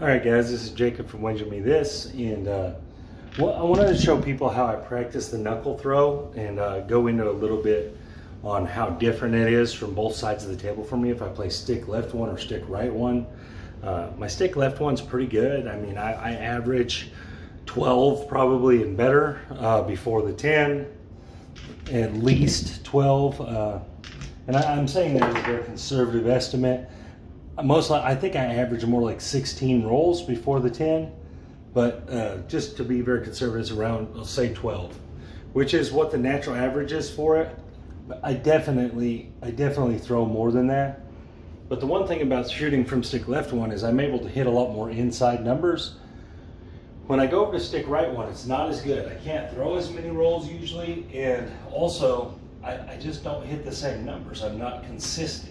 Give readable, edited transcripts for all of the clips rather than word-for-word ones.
Alright guys, this is Jacob from When You Me This, and I wanted to show people how I practice the knuckle throw and go into a little bit on how different it is from both sides of the table for me if I play stick left one or stick right one. My stick left one's pretty good. I mean, I average 12 probably and better before the 10, at least 12. And I'm saying that as a very conservative estimate. I think I average more like 16 rolls before the 10, but just to be very conservative, it's around, I'll say 12, which is what the natural average is for it. But I definitely throw more than that. But the one thing about shooting from stick left one is I'm able to hit a lot more inside numbers. When I go over to stick right one, it's not as good. I can't throw as many rolls usually, and also I just don't hit the same numbers. I'm not consistent.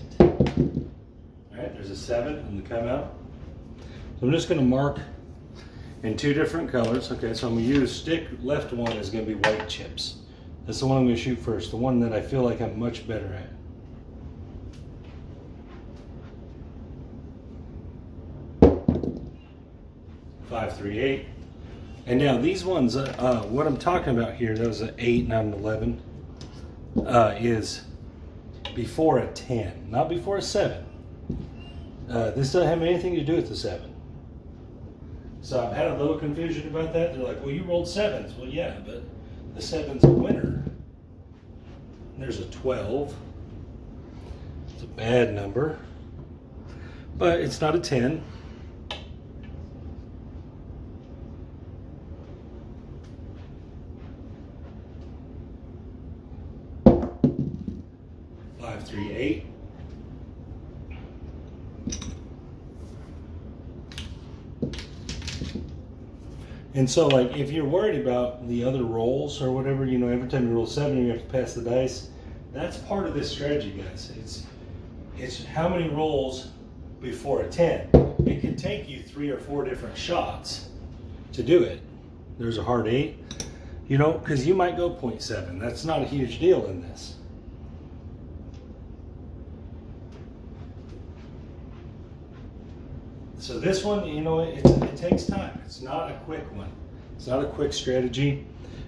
Alright, there's a 7 on the come out. So I'm just going to mark in two different colors. Okay, so I'm going to use stick left one is going to be white chips. That's the one I'm going to shoot first, the one that I feel like I'm much better at. Five, 3, 8. And now these ones, what I'm talking about here, that was an 8 and I'm an 11, is before a 10, not before a 7. This doesn't have anything to do with the 7. So I've had a little confusion about that. They're like, well, you rolled 7s. Well, yeah, but the 7's a winner. There's a 12. It's a bad number, but it's not a 10. Five, 3, 8. And so, like, if you're worried about the other rolls or whatever, you know, every time you roll 7, you have to pass the dice. That's part of this strategy, guys. It's how many rolls before a 10. It can take you 3 or 4 different shots to do it. There's a hard 8, you know, because you might go 0.7. That's not a huge deal in this. So this one, you know, it takes time. It's not a quick one. It's not a quick strategy.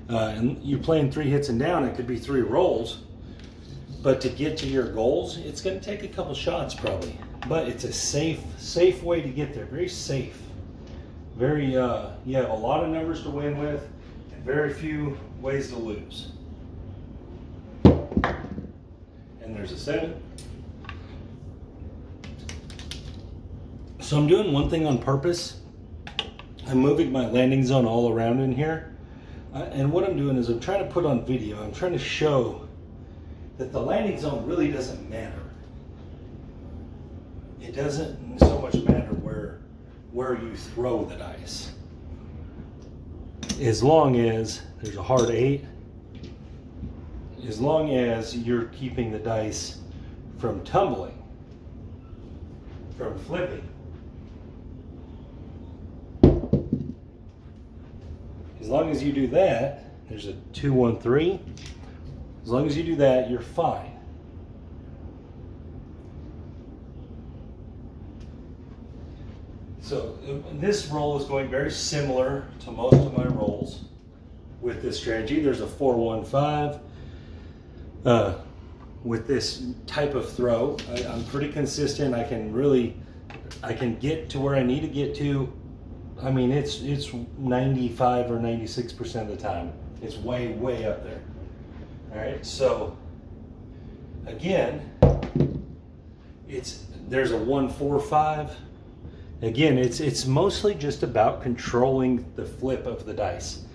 And you're playing 3 hits and down, it could be 3 rolls. But to get to your goals, it's going to take a couple shots probably. But it's a safe way to get there. Very safe. Very, you have a lot of numbers to win with and very few ways to lose. And there's a 7. So I'm doing one thing on purpose. I'm moving my landing zone all around in here. And what I'm doing is I'm trying to put on video, I'm trying to show that the landing zone really doesn't matter. It doesn't so much matter where you throw the dice. As long as there's a hard 8, as long as you're keeping the dice from tumbling, from flipping. As long as you do that, there's a 2, 1, 3. As long as you do that, you're fine. So this roll is going very similar to most of my rolls with this strategy. There's a 4, 1, 5. With this type of throw, I'm pretty consistent. I can get to where I need to get to. I mean, it's 95 or 96% of the time. It's way up there. All right, so again, there's a 1, 4, 5. Again, it's mostly just about controlling the flip of the dice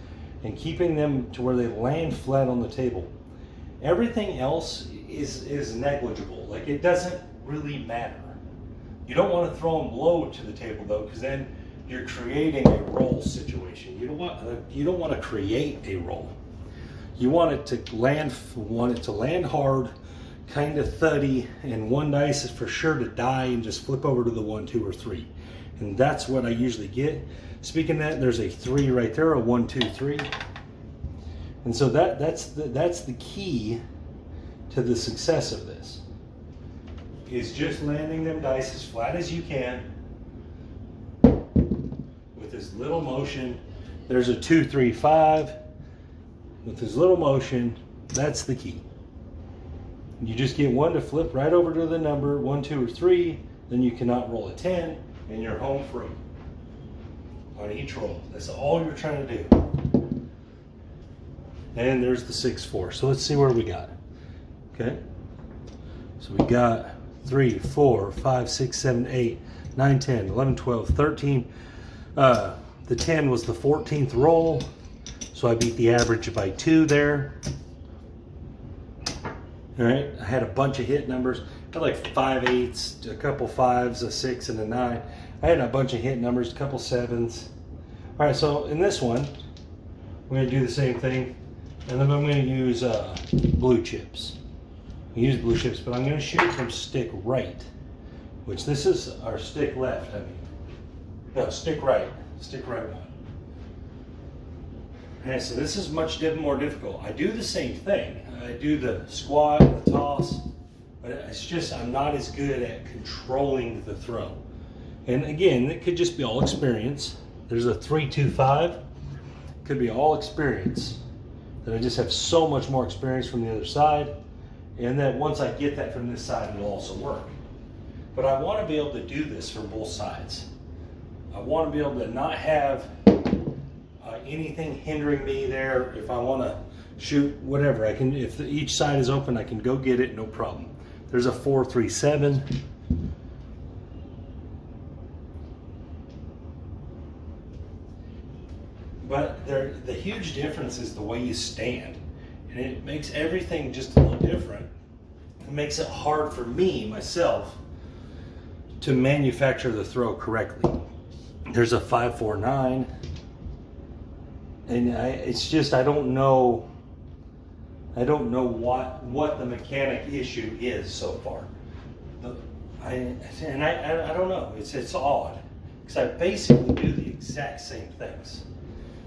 and keeping them to where they land flat on the table. Everything else is negligible. Like, it doesn't really matter. You don't want to throw them low to the table though, because then you're creating a roll situation. You don't want to create a roll. You want it to land hard, kind of thuddy, and one dice is for sure to die and just flip over to the 1, 2, or 3. And that's what I usually get. Speaking of that, there's a 3 right there, a 1, 2, 3. And so that's the key to the success of this. is just landing them dice as flat as you can. this little motion. There's a 2, 3, 5. With this little motion, that's the key. You just get one to flip right over to the number 1, 2, or 3. Then you cannot roll a 10, and you're home free on each roll. That's all you're trying to do. And there's the 6, 4. So let's see where we got. Okay. So we got 3, 4, 5, 6, 7, 8, 9, 10, 11, 12, 13. The 10 was the 14th roll. So I beat the average by 2 there. All right, I had a bunch of hit numbers. I had like 5 8s, a couple 5s, a 6, and a 9. I had a bunch of hit numbers, a couple 7s. All right, so in this one, we're gonna do the same thing. And then I'm gonna use blue chips. I use blue chips, but I'm gonna shoot from stick right, which this is our stick left, I mean. No, stick right one. And so this is much more difficult. I do the same thing. I do the squat, the toss, but it's just I'm not as good at controlling the throw. And again, it could just be all experience. There's a 3, 2, 5. Could be all experience. That I just have so much more experience from the other side, and that once I get that from this side, it'll also work. But I want to be able to do this from both sides. I want to be able to not have anything hindering me there. If I want to shoot whatever, I can. If each side is open, I can go get it, no problem. There's a 4, 3, 7. But the huge difference is the way you stand, and it makes everything just a little different. It makes it hard for me, myself, to manufacture the throw correctly. There's a 5, 4, 9. And it's just, I don't know what the mechanic issue is so far. I don't know, it's odd, because I basically do the exact same things.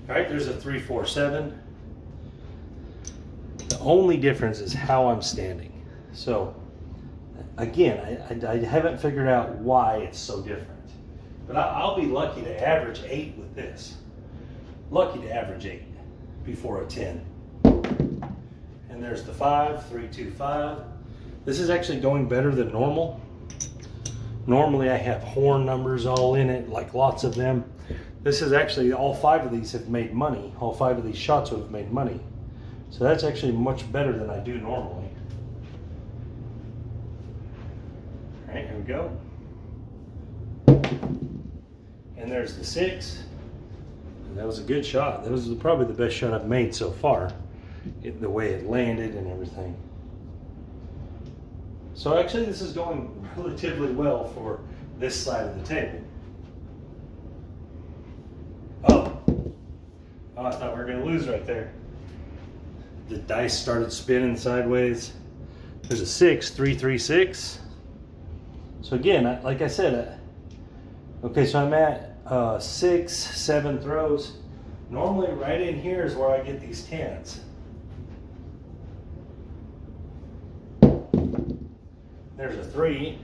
All right, there's a 3, 4, 7. The only difference is how I'm standing. So again, I haven't figured out why it's so different, but I'll be lucky to average 8 with this. Lucky to average 8 before a 10. And there's the 5, 3, 2, 5. This is actually going better than normal. Normally I have horn numbers all in it, like lots of them. This is actually, all 5 of these have made money. All 5 of these shots have made money. So that's actually much better than I do normally. All right, here we go. And there's the 6. That was a good shot. That was probably the best shot I've made so far. The way it landed and everything. So actually this is going relatively well for this side of the table. Oh, I thought we were going to lose right there. The dice started spinning sideways. There's a 6, 3, 3, 6. So again, like I said, okay, so I'm at 6, 7 throws. Normally right in here is where I get these 10s. There's a 3.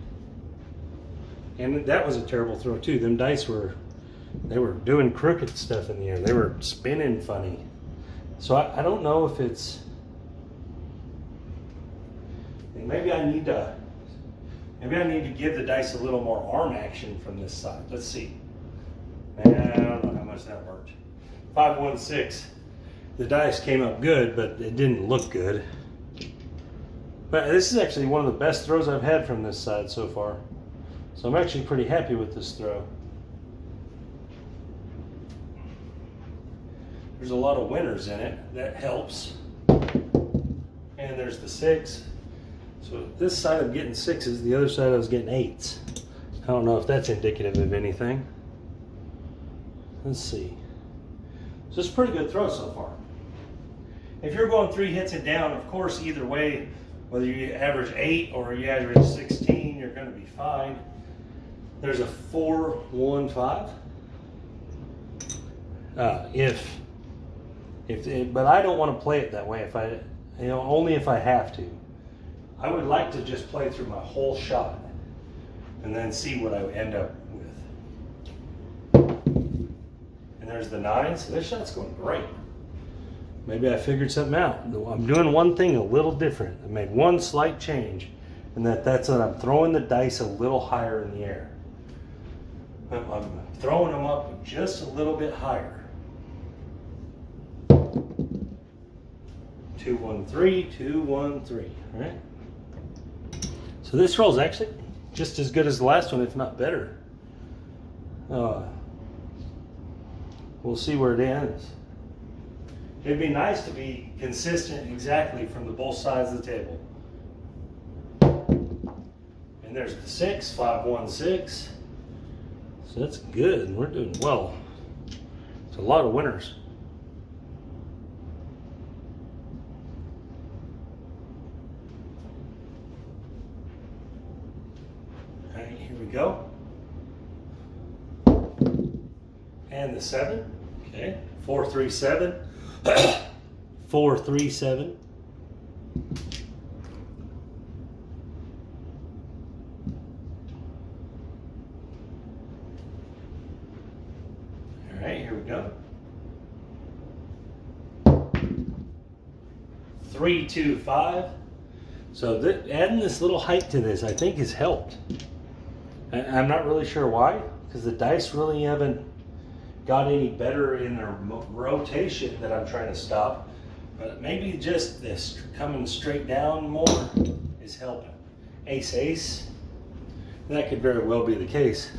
And that was a terrible throw too. Them dice they were doing crooked stuff in the air. They were spinning funny. So I don't know if it's, maybe I need to give the dice a little more arm action from this side. Let's see. I don't know how much that worked. 5, 1, 6. The dice came up good, but it didn't look good. But this is actually one of the best throws I've had from this side so far. So I'm actually pretty happy with this throw. There's a lot of winners in it. That helps. And there's the 6. So this side I'm getting 6s, the other side I was getting 8s. I don't know if that's indicative of anything. Let's see. So it's a pretty good throw so far. If you're going 3 hits and down, of course, either way, whether you average 8 or you average 16, you're going to be fine. There's a 4, 1, 5. But I don't want to play it that way. Only if I have to. I would like to just play through my whole shot and then see what I end up with. And there's the 9. So this shot's going great. Maybe I figured something out. I'm doing one thing a little different. I made one slight change, and that's that I'm throwing the dice a little higher in the air. I'm throwing them up just a little bit higher. 2, 1, 3, 2, 1, 3. All right. So this roll is actually just as good as the last one, if not better. We'll see where it ends. It'd be nice to be consistent exactly from the both sides of the table. And there's the 6, 5, 1, 6. So that's good. We're doing well. It's a lot of winners. All right, here we go. And the 7. Okay, 4, 3, 7. 4, 3, 7. All right, here we go. 3, 2, 5. So adding this little height to this, I think, has helped. I'm not really sure why, because the dice really haven't got any better in their rotation that I'm trying to stop. But maybe just this coming straight down more is helping. Ace, ace. That could very well be the case.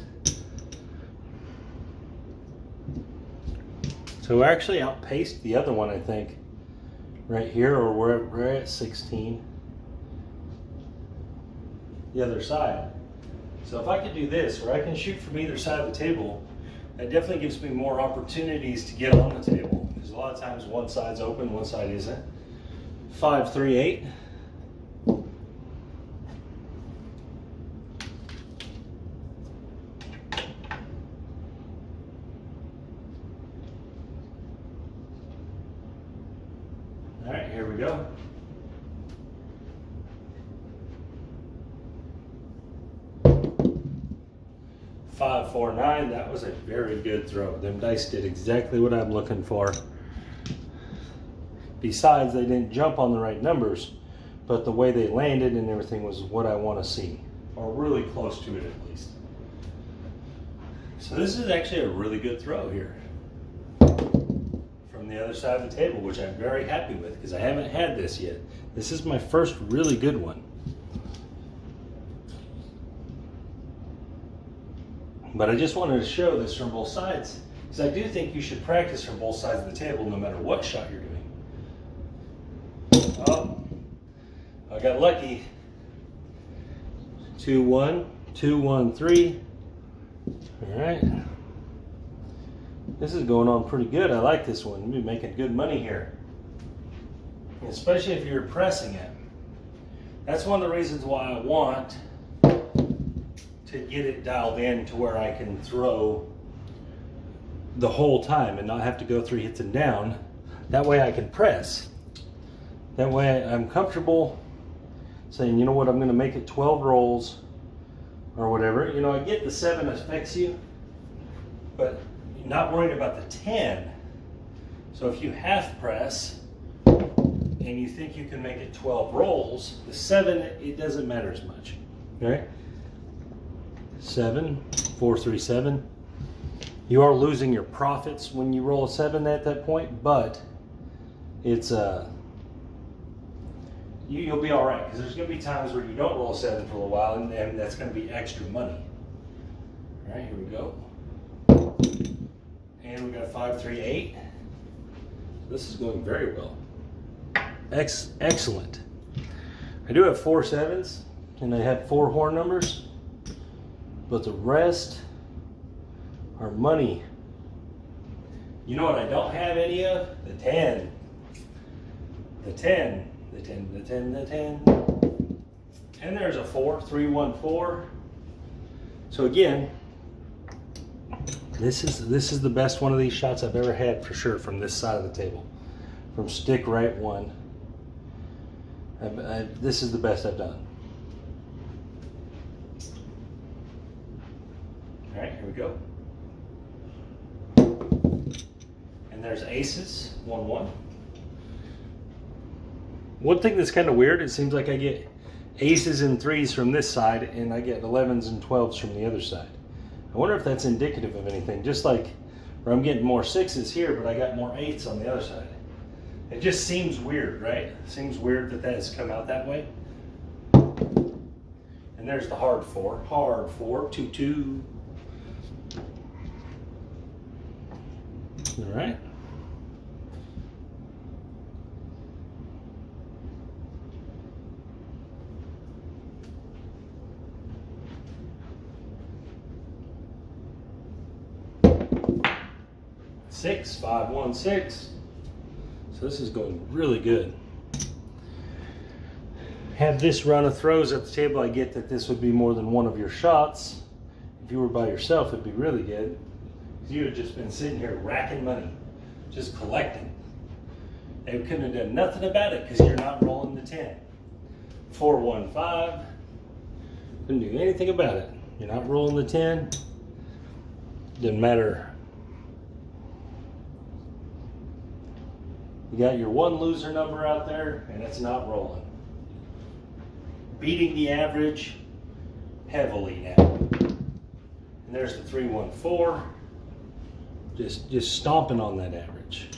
So we actually outpaced the other one, I think, right here, or we're at 16. The other side. So if I could do this, where I can shoot from either side of the table, that definitely gives me more opportunities to get on the table. Because a lot of times one side's open, one side isn't. 5, 3, 8. All right, here we go. 5, 4, 9. That was a very good throw. Them dice did exactly what I'm looking for. Besides, they didn't jump on the right numbers, but the way they landed and everything was what I want to see, or really close to it at least. So this is actually a really good throw here from the other side of the table, which I'm very happy with because I haven't had this yet. This is my first really good one. But I just wanted to show this from both sides, because I do think you should practice from both sides of the table no matter what shot you're doing. Oh, I got lucky. 2, 1, 2, 1, 3. All right. This is going on pretty good. I like this one. You'll be making good money here, especially if you're pressing it. That's one of the reasons why I want to get it dialed in to where I can throw the whole time and not have to go 3 hits and down. That way I can press. That way I'm comfortable saying, you know what, I'm going to make it 12 rolls or whatever. You know, I get the 7 affects you, but you're not worried about the 10. So if you half press and you think you can make it 12 rolls, the 7, it doesn't matter as much. Okay? 7, 4, 3, 7. You are losing your profits when you roll a 7 at that point, but it's you'll be all right, because there's going to be times where you don't roll a 7 for a while, and that's going to be extra money. All right, here we go. And we got a 5, 3, 8. This is going very well. Excellent. I do have 4 7s, and I have 4 horn numbers. But the rest are money. You know what I don't have any of? The 10. The 10. The 10, the 10, the 10. And there's a 4, 3, 1, 4. So again, this is the best one of these shots I've ever had for sure from this side of the table. From stick right 1. This is the best I've done. All right, here we go. And there's aces, 1-1. One thing that's kind of weird, it seems like I get aces and 3s from this side and I get 11s and 12s from the other side. I wonder if that's indicative of anything, just like where I'm getting more 6s here, but I got more 8s on the other side. It just seems weird, right? It seems weird that that has come out that way. And there's the hard 4, 2-2. All right. Six, 5, 1, 6. So this is going really good. Have this run of throws at the table, I get that this would be more than one of your shots. If you were by yourself, it'd be really good. You had just been sitting here racking money, just collecting. They couldn't have done nothing about it because you're not rolling the 10. 4, 1, 5. Couldn't do anything about it. You're not rolling the 10. Didn't matter. You got your one loser number out there, and it's not rolling. Beating the average heavily now. And there's the 3, 1, 4. Just stomping on that average.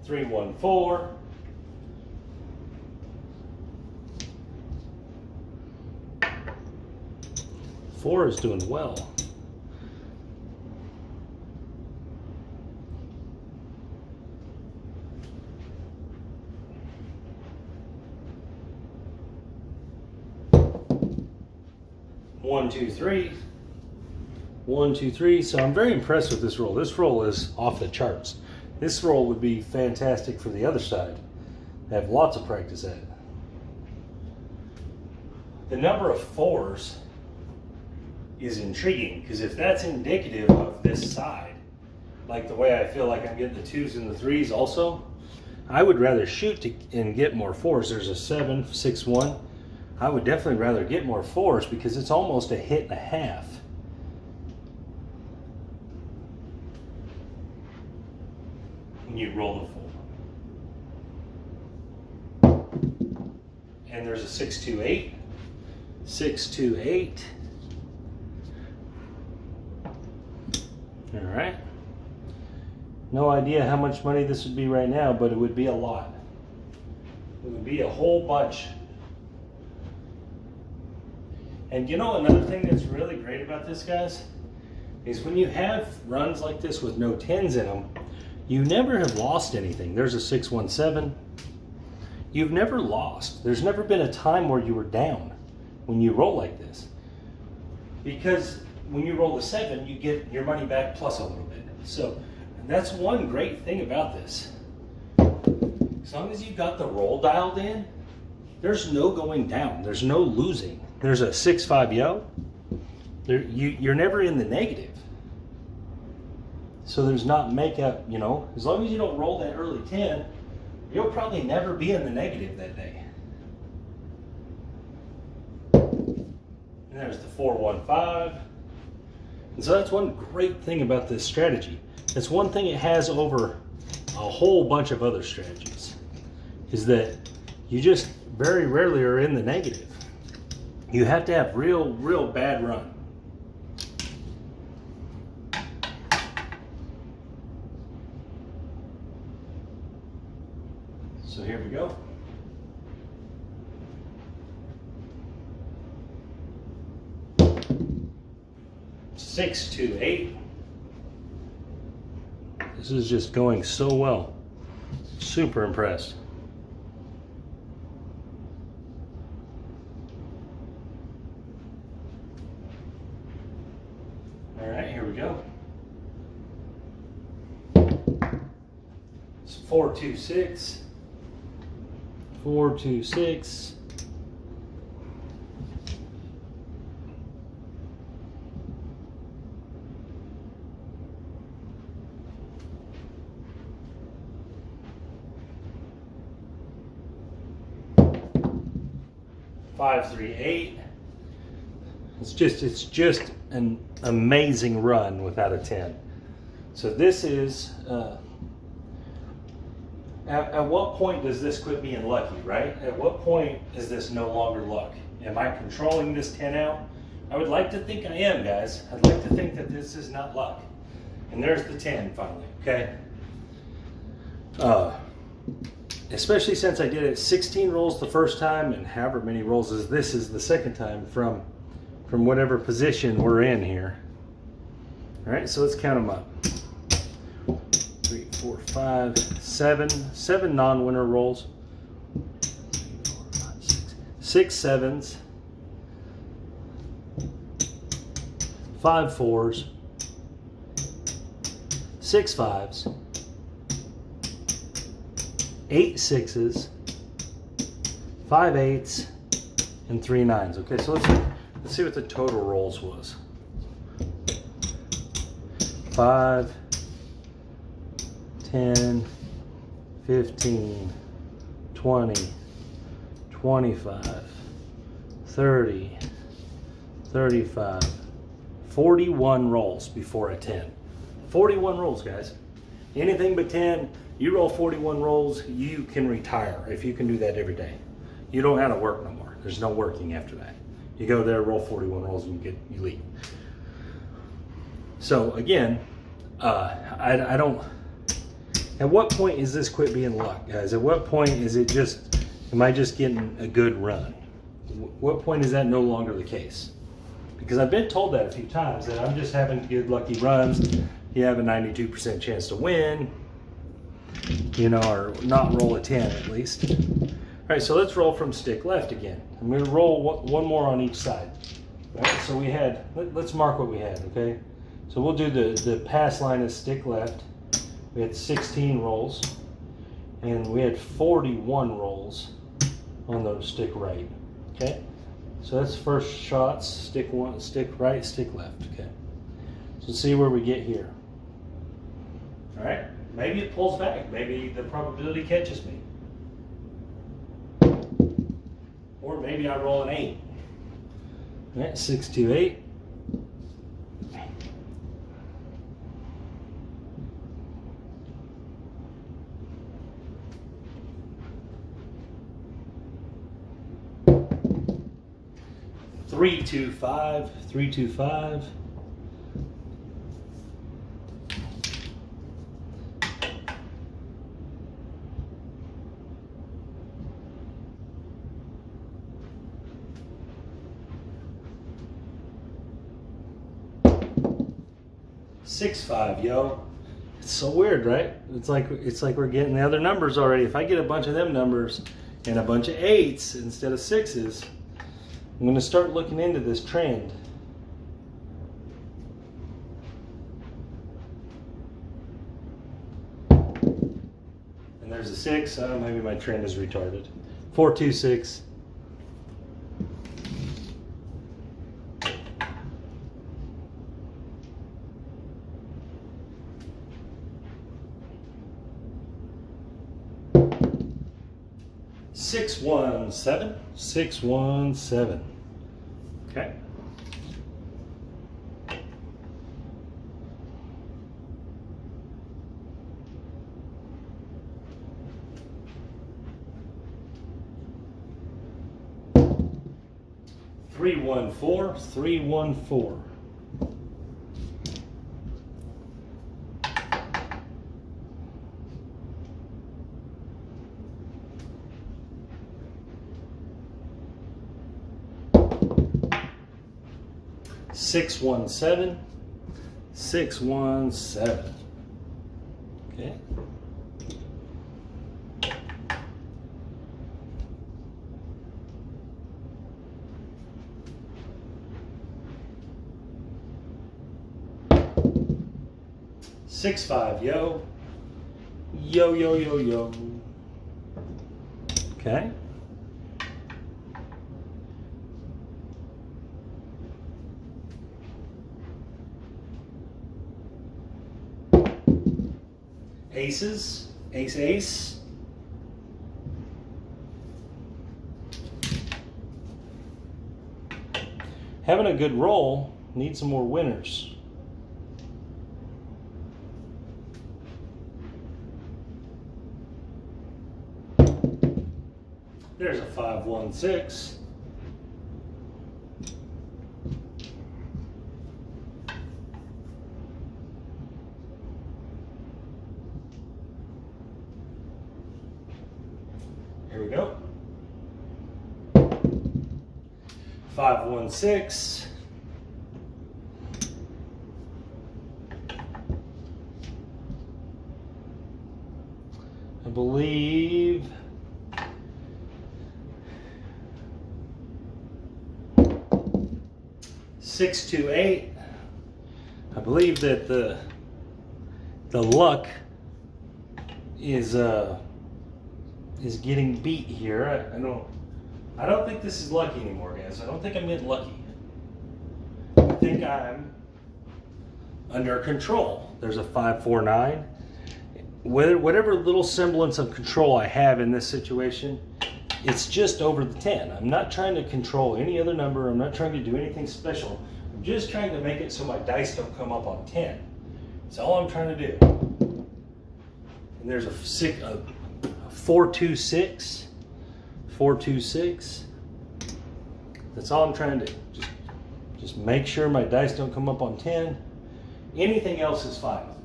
Three, 1, 4. Four is doing well. One, 2, 3. 1, 2, 3. So I'm very impressed with this roll. This roll is off the charts. This roll would be fantastic for the other side. I have lots of practice at it. The number of 4s is intriguing, because if that's indicative of this side, like the way I feel like I'm getting the 2s and the 3s also, I would rather shoot and get more 4s. There's a 7, 6, 1. I would definitely rather get more 4s because it's almost a hit and a half. When you roll the 4. And there's a 6, 2, 8. 6, 2, 8. All right. No idea how much money this would be right now, but it would be a lot. It would be a whole bunch. And you know, another thing that's really great about this, guys, is when you have runs like this with no 10s in them, you never have lost anything. There's a 6, 1, 7. You've never lost. There's never been a time where you were down when you roll like this. Because when you roll the 7, you get your money back plus a little bit. So that's one great thing about this. As long as you got the roll dialed in, there's no going down. There's no losing. There's a 6, 5 yo. You're never in the negative. So there's not makeup, you know. As long as you don't roll that early 10, you'll probably never be in the negative that day. And there's the 4, 1, 5. And so that's one great thing about this strategy. It's one thing it has over a whole bunch of other strategies, is that you just very rarely are in the negative. You have to have real bad run. So here we go. 6, 2, 8. This is just going so well. Super impressed. All right, here we go. It's 4, 2, 6. 4, 2, 6. 5, 3, 8. It's just an amazing run without a 10. So this is, at what point does this quit being lucky, right? At what point is this no longer luck? Am I controlling this 10 out? I would like to think I am, guys. I'd like to think that this is not luck. And there's the 10 finally, okay? Especially since I did it 16 rolls the first time and however many rolls as this is the second time from whatever position we're in here. All right, so let's count them up. 3, 4, 5, 7. 7 non-winner rolls. 3, 4, 5, 6. 6 sevens. 5 fours. 6 fives. 8 sixes. 5 eights. And 3 nines. Okay, so let's see what the total rolls was. 5, 10, 15, 20, 25, 30, 35, 41 rolls before a 10. 41 rolls, guys. Anything but 10, you roll 41 rolls, you can retire if you can do that every day. You don't have to work no more. There's no working after that. You go there, roll 41 rolls, and you leave. So again, I don't. At what point is this quit being luck, guys? At what point is it just? Am I just getting a good run? What point is that no longer the case? Because I've been told that a few times that I'm just having good lucky runs. You have a 92% chance to win, you know, or not roll a 10 at least. All right, so let's roll from stick left again. I'm going to roll one more on each side. All right, so we had, let's mark what we had, okay? So we'll do the pass line as stick left. We had 16 rolls, and we had 41 rolls on the stick right, okay? So that's first shots, stick one, stick right, stick left, okay? So let's see where we get here. All right, maybe it pulls back. Maybe the probability catches me. Or maybe I roll an 8. All right, 6, 2, 8. Three, 2, 5, 3, 2, 5. Six, 5, yo. It's so weird, right? It's like we're getting the other numbers already. If I get a bunch of them numbers and a bunch of 8s instead of 6s, I'm going to start looking into this trend. And there's a 6. Maybe my trend is retarded. 4, 2, 6. Six, 1, 7. 6, 1, 7. Okay. Three, 1, 4. 3, 1, 4. Six, 1, 7. 6, 1, 7. Okay. Six, 5, yo. Yo, yo, yo, yo. Okay. Aces, ace, ace. having a good roll, need some more winners. There's a 5-1-6. Here we go. 5-1-6. I believe 6-2-8. I believe that the luck is getting beat here. I don't think this is lucky anymore, guys. I don't think I'm getting lucky. I think I'm under control. There's a 5-4-9. Whatever little semblance of control I have in this situation, it's just over the 10. I'm not trying to control any other number. I'm not trying to do anything special. I'm just trying to make it so my dice don't come up on 10. That's all I'm trying to do. And there's a 4-2-6. 4-2-6. That's all I'm trying to do. Just make sure my dice don't come up on 10. Anything else is fine with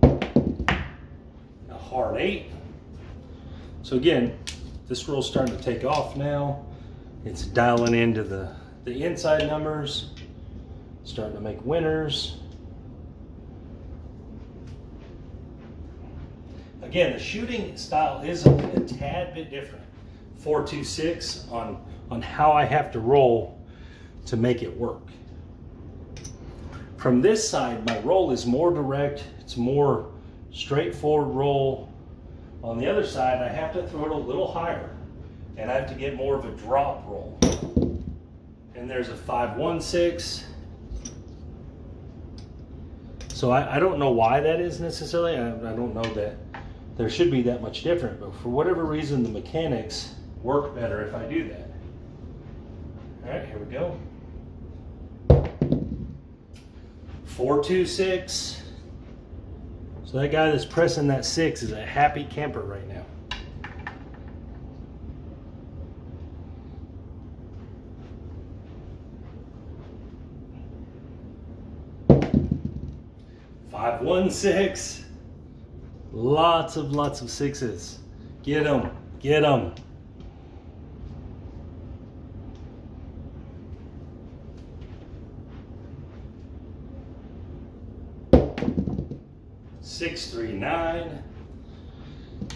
me. A hard 8. So again, this roll's starting to take off now. It's dialing into the inside numbers, starting to make winners. Again, the shooting style is a tad bit different. 4-2-6 on how I have to roll to make it work. From this side, my roll is more direct. It's more straightforward roll. On the other side, I have to throw it a little higher, and I have to get more of a drop roll. And there's a 5-1-6. So I don't know why that is necessarily. I don't know that there should be that much different, but for whatever reason, the mechanics work better if I do that. All right, here we go. 4-2-6. So that guy that's pressing that 6 is a happy camper right now. Five, 1-6. Lots of 6s. Get them, get them. Six, 3, 9.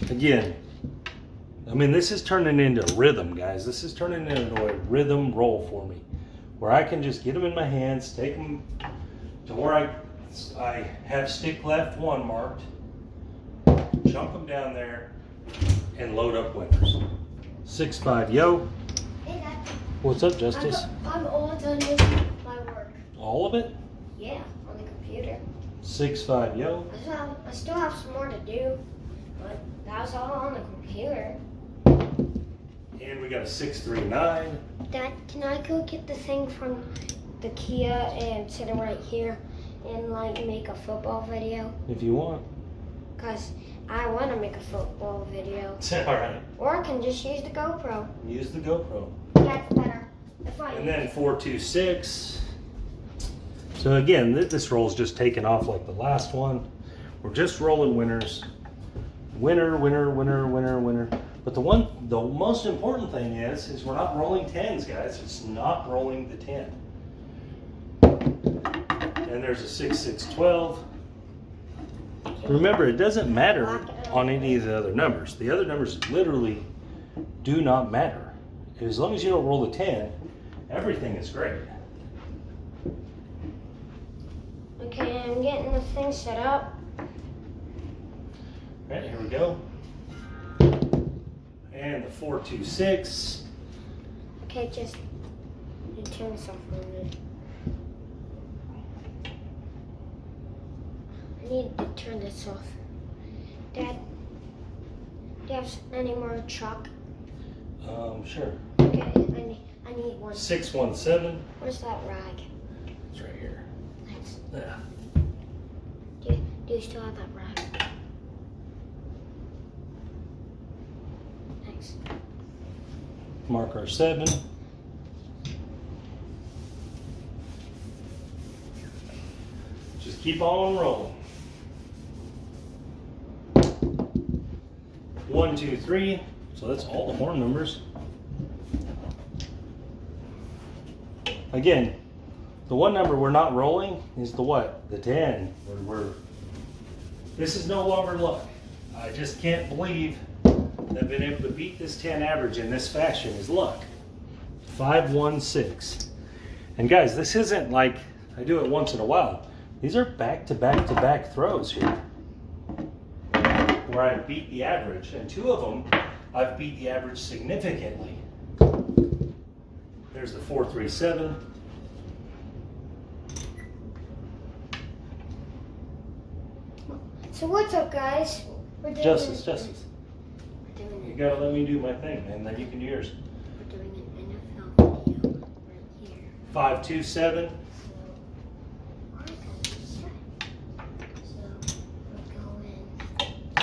Again, I mean, this is turning into rhythm, guys. This is turning into a rhythm roll for me, where I can just get them in my hands, take them to where I have stick left 1 marked, chunk them down there, and load up winners. 6-5, yo. Hey, Dad. What's up, Justice? I'm all done with my work. All of it? Yeah, on the computer. 6-5, yo. I still have some more to do, but that was all on the computer. And we got a 6-3-9. Dad, can I go get the thing from the Kia and sit it right here and like make a football video? If you want. Cause I want to make a football video. All right. Or I can just use the GoPro. Use the GoPro. That's better. And then 4-2-6. So again, this roll's just taking off like the last one. We're just rolling winners. Winner, winner, winner, winner, winner. But the most important thing is we're not rolling 10s, guys. It's not rolling the 10. And there's a 6-6-12. Remember, it doesn't matter on any of the other numbers. The other numbers literally do not matter. As long as you don't roll the 10, everything is great. Okay, I'm getting the thing set up. All right, here we go. And the 4-2-6. Okay, just turn this off for a minute. I need to turn this off. Dad, do you have any more chalk? Sure. Okay. Okay, I need one. 617. Where's that rag? It's right here. Thanks. Yeah. Do you still have that rag? Thanks. Mark our 7. Just keep on rolling. 1, 2, 3. So that's all the horn numbers. Again, the one number we're not rolling is the what? The 10. This is no longer luck. I just can't believe that being able to beat this 10 average in this fashion is luck. 516. And guys, this isn't like I do it once in a while. These are back to back to back throws here where I beat the average, and 2 of them I've beat the average significantly. There's the 437. So what's up, guys? We're doing Justice. We're doing You gotta let me do my thing, man. Then you can do yours. We're doing an NFL video right here. 527.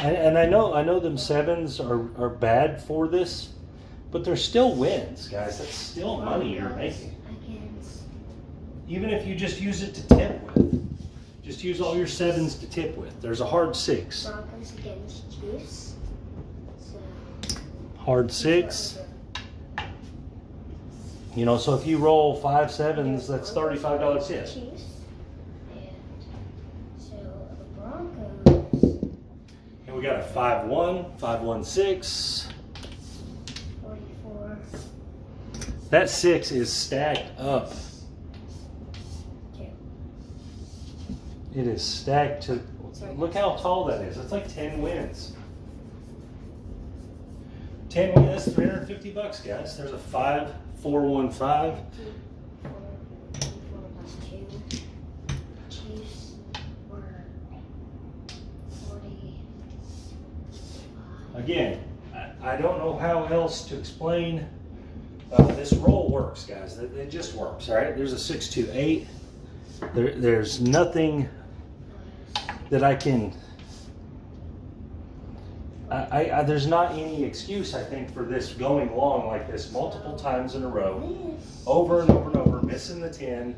And I know them 7s are bad for this, but they're still wins, guys. That's still money you're making. Even if you just use it to tip with. Just use all your 7s to tip with. There's a hard 6. Broncos against Chiefs. Hard 6. You know, so if you roll 5 7s, that's $35 hit. Chiefs. And so the Broncos. And we got a 5-1, 5-1-6. 44. That 6 is stacked up. It is stacked to, look how tall that is. That's like 10 wins. 10 wins, that's $350, guys. There's a 5, 4, 1, 5. 4 plus 2. Chiefs were 40. Again, I don't know how else to explain. This roll works, guys. It just works, all right? There's a 6, 2, 8. There's nothing that I can, there's not any excuse, I think, for this going long like this multiple times in a row, over and over and over, missing the 10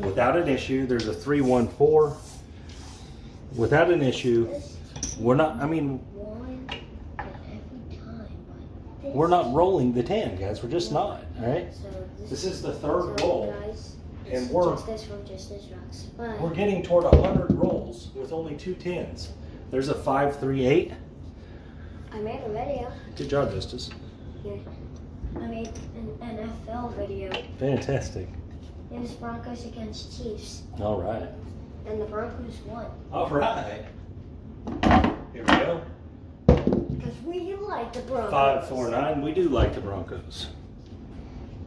without an issue. There's a 3, 1, 4 without an issue. We're not, I mean, we're not rolling the 10, guys. We're just not, all right? This is the 3rd roll. And we're getting toward 100 rolls with only 2 10s. There's a 5, 3, 8. I made a video. Good job, Justice. Yeah. I made an NFL video. Fantastic. It was Broncos against Chiefs. All right. And the Broncos won. All right. Here we go. Because we like the Broncos. 5, 4, 9. We do like the Broncos.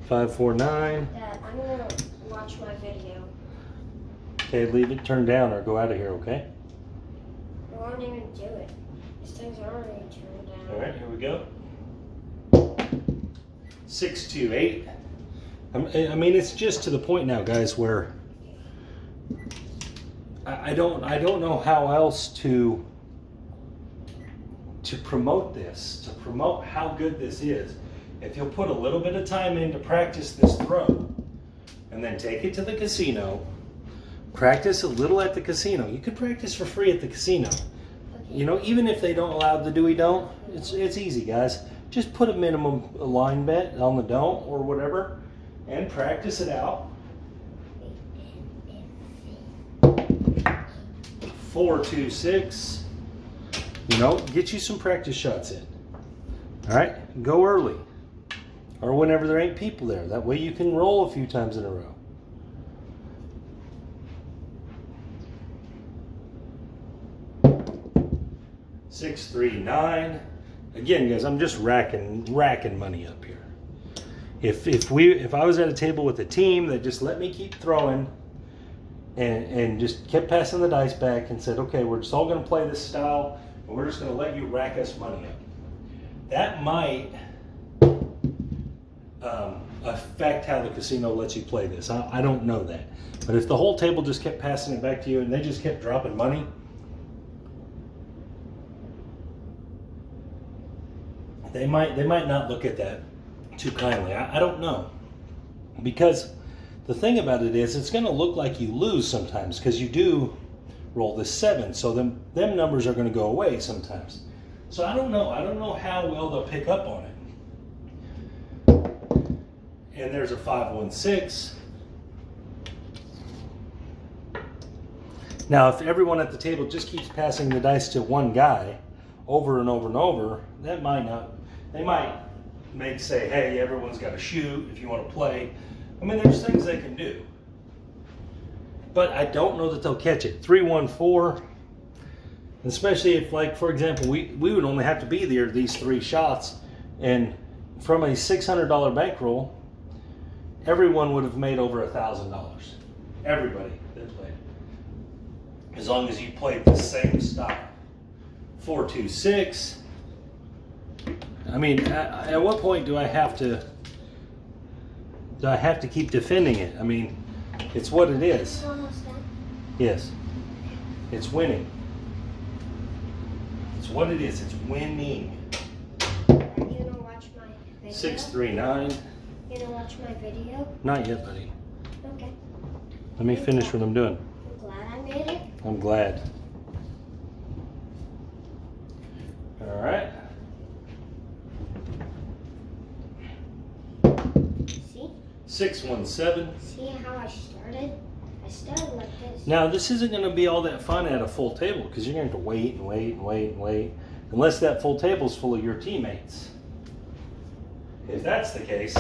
5, 4, 9. Dad, I'm going to watch my video. Okay, leave it turned down or go out of here, okay? I won't even do it. These things are already turned down. All right, here we go. 6, 2, 8. I mean, it's just to the point now, guys, where I don't know how else to promote this, to promote how good this is. If you'll put a little bit of time in to practice this throw, and then take it to the casino, practice a little at the casino. You could practice for free at the casino. Okay. You know, even if they don't allow the do we don't, it's easy, guys. Just put a minimum line bet on the don't or whatever, and practice it out. 4, 2, 6. You know, get you some practice shots in. All right, go early. Or whenever there ain't people there. That way you can roll a few times in a row. Six, 3, 9. Again, guys, I'm just racking money up here. If I was at a table with a team that just let me keep throwing and just kept passing the dice back and said, okay, we're just all going to play this style and we're just going to let you rack us money up. That might affect how the casino lets you play this. I don't know that. But if the whole table just kept passing it back to you and they just kept dropping money, they might not look at that too kindly. I don't know. Because the thing about it is, it's going to look like you lose sometimes because you do roll this 7. So them numbers are going to go away sometimes. So I don't know. I don't know how well they'll pick up on it. And there's a 5-1-6. Now, if everyone at the table just keeps passing the dice to one guy over and over and over, that might not. They might say, hey, everyone's got to shoot if you want to play. I mean, there's things they can do. But I don't know that they'll catch it. 3-1-4, especially if, like, for example, we would only have to be there these 3 shots, and from a $600 bankroll, everyone would have made over $1,000. Everybody that played. As long as you played the same style. 4-2-6. I mean, at what point do I have to keep defending it? I mean, it's what it is. Almost done. Yes. It's winning. It's what it is. It's winning. Are you gonna watch my video? 6-3-9. You gonna watch my video? Not yet, buddy. Okay. Let me finish what I'm doing. I'm glad I made it. I'm glad. All right. See? 6-1-7. See how I started? I started like this. Now, this isn't going to be all that fun at a full table because you're going to have to wait and wait and wait and wait, unless that full table is full of your teammates. If that's the case,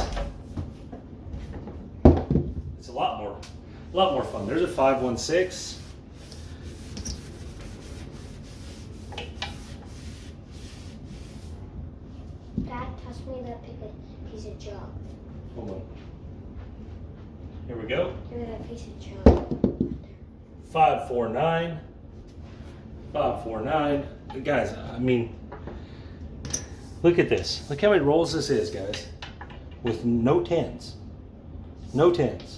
it's a lot more fun. There's a 5-1-6. Dad, toss me that piece of chalk. Hold on. Here we go. Give me that piece of chalk. 5-4-9. 5-4-9. Guys, I mean, look at this. Look how many rolls this is, guys. With no 10s. No 10s.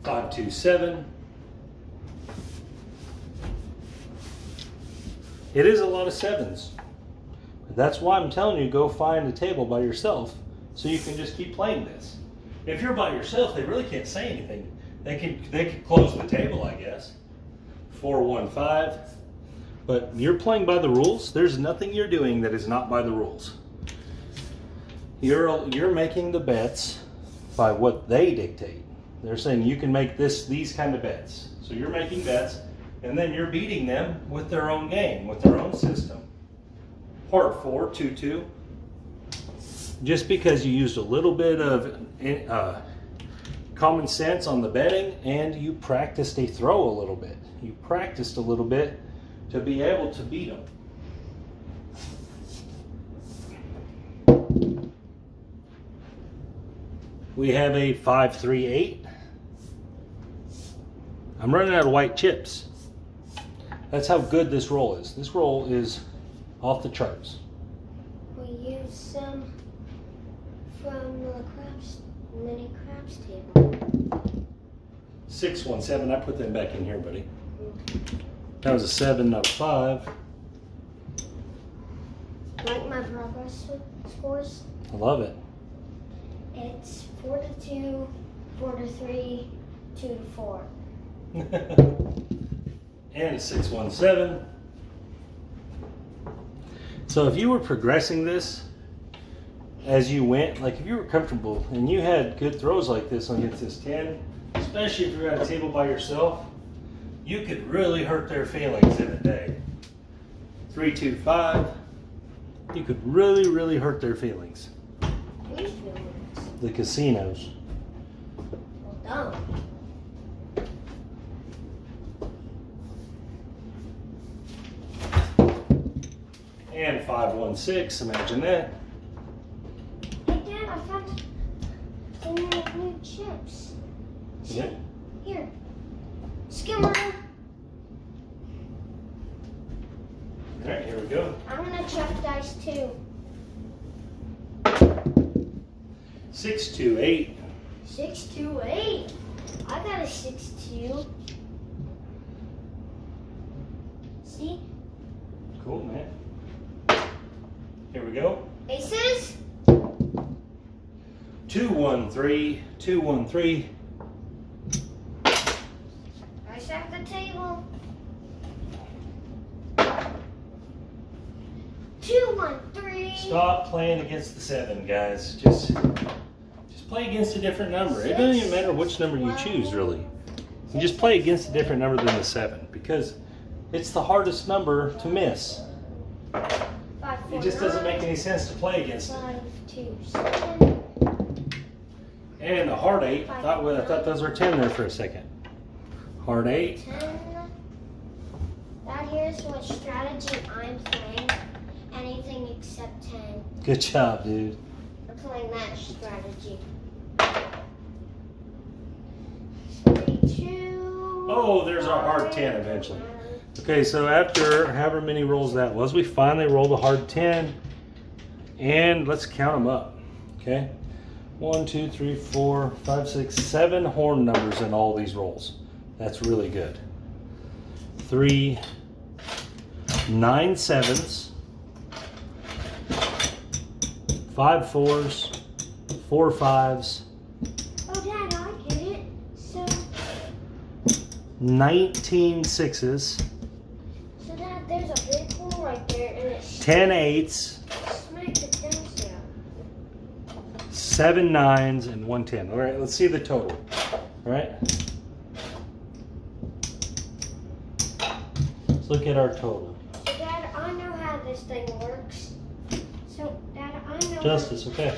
Five, 2, 7. It is a lot of 7s. That's why I'm telling you, go find a table by yourself so you can just keep playing this. If you're by yourself, they really can't say anything. They could close the table, I guess. 4-1-5. But you're playing by the rules. There's nothing you're doing that is not by the rules. You're making the bets by what they dictate. They're saying you can make these kind of bets. So you're making bets, and then you're beating them with their own game, with their own system. Part 4, 2-2. Just because you used a little bit of common sense on the betting and you practiced a throw a little bit. You practiced a little bit to be able to beat them. We have a 5-3-8. I'm running out of white chips. That's how good this roll is. This roll is off the charts. We used some from the mini craps table. 6-1-7. I put them back in here, buddy. That was a 7, not a 5. Like my progress scores? I love it. It's 4-2, 4-3, 2-4. And a 6-1-7. So if you were progressing this as you went, like if you were comfortable and you had good throws like this against this 10, especially if you're at a table by yourself, you could really hurt their feelings in a day. 3-2-5. You could really, really hurt their feelings. Whose feelings? The casinos. Well done. And 5-1-6, imagine that. Hey Dad, I found some new chips. See? Yeah. Here. Skimmer. All right, here we go. I'm gonna check dice too. 6, 2, 8. 6, 2, 8. I got a 6, 2. See? Cool, man. Here we go. Aces. 2, 1, 3. 2, 1, 3. Dice at the table. 2, 1, 3. Stop playing against the 7, guys. Just play against a different number. It doesn't even matter which number you choose, really. You just play against a different number than the 7 because it's the hardest number to miss. 5, 4, It just doesn't 9, make any sense to play against it. 5, 2, 7. And the hard 8. I thought those were 10 there for a second. Hard 8. 10. That here's what strategy I'm playing. Anything except 10. Good job, dude. I'm playing that strategy. 3, 2. Oh, there's our hard 10 eventually. Okay, so after however many rolls that was, we finally rolled a hard 10. And let's count them up. Okay? 1, 2, 3, 4, 5, 6, 7 horn numbers in all these rolls. That's really good. 3, 9 7s, 5 4s, 4 5s, Oh, Dad, I get it. So, 19 6s, Dad, there's a big hole right there, and it's 10 8s, smack the things down. 7 9s, and 1 10. All right, let's see the total. All right. Let's look at our total. So, Dad, I know how this thing works. So, Dad, I know Justice, okay.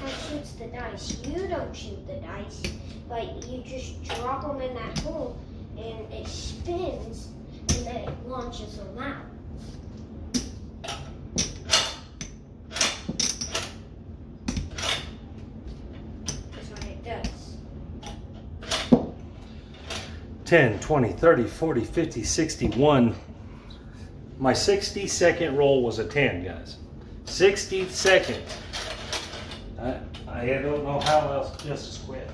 how it shoots the dice. You don't shoot the dice, but you just drop them in that hole, and it spins, and then it launches them out. That's what it does. 10, 20, 30, 40, 50, 61. My 60-second roll was a 10, guys. 60 seconds. I don't know how else Justice quit.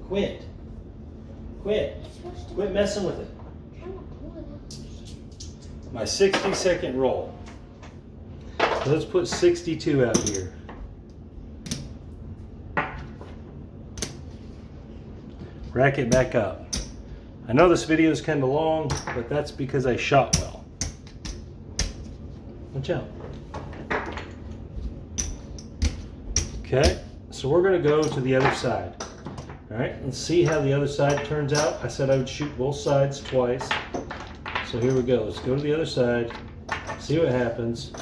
Quit. It's supposed to Quit messing with it. I'm not pulling it. My 60-second roll. So let's put 62 out here. Rack it back up. I know this video is kind of long, but that's because I shot well. Watch out. Okay, so we're going to go to the other side. All right, let's see how the other side turns out. I said I would shoot both sides twice. So here we go. Let's go to the other side, see what happens.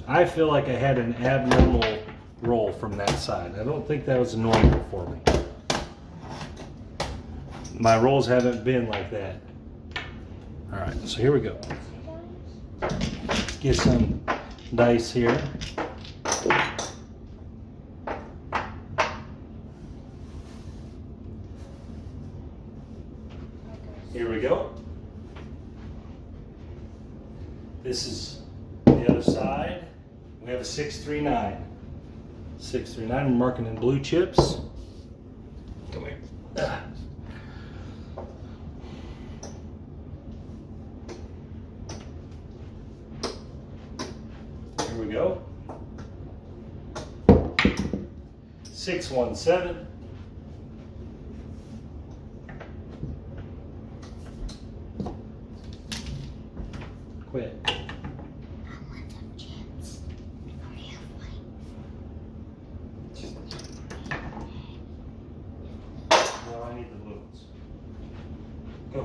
I feel like I had an abnormal roll from that side. I don't think that was normal for me. My rolls haven't been like that. All right, so here we go. Let's get some dice here. Here we go. This is the other side. We have a 639. 639, we're marking in blue chips. Come here. Here we go. 617. Quit. I want some chips. Hurry up, wait. No, I need the balloons. Go.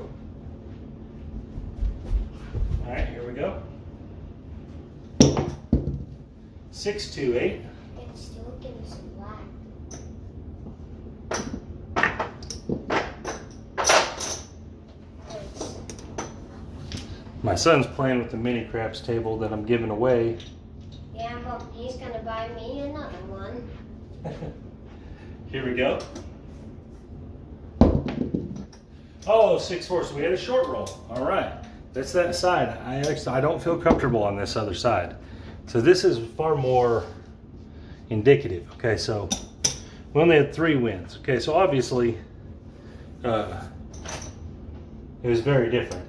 All right, here we go. 628. It's still getting some black. My son's playing with the mini craps table that I'm giving away. Yeah, but he's gonna buy me another one. Here we go. Oh, 6-4. So we had a short roll. All right. That's that side. I don't feel comfortable on this other side. So this is far more indicative. Okay, so we only had 3 wins. Okay, so obviously it was very different.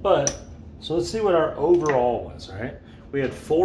But so let's see what our overall was. All right, we had 4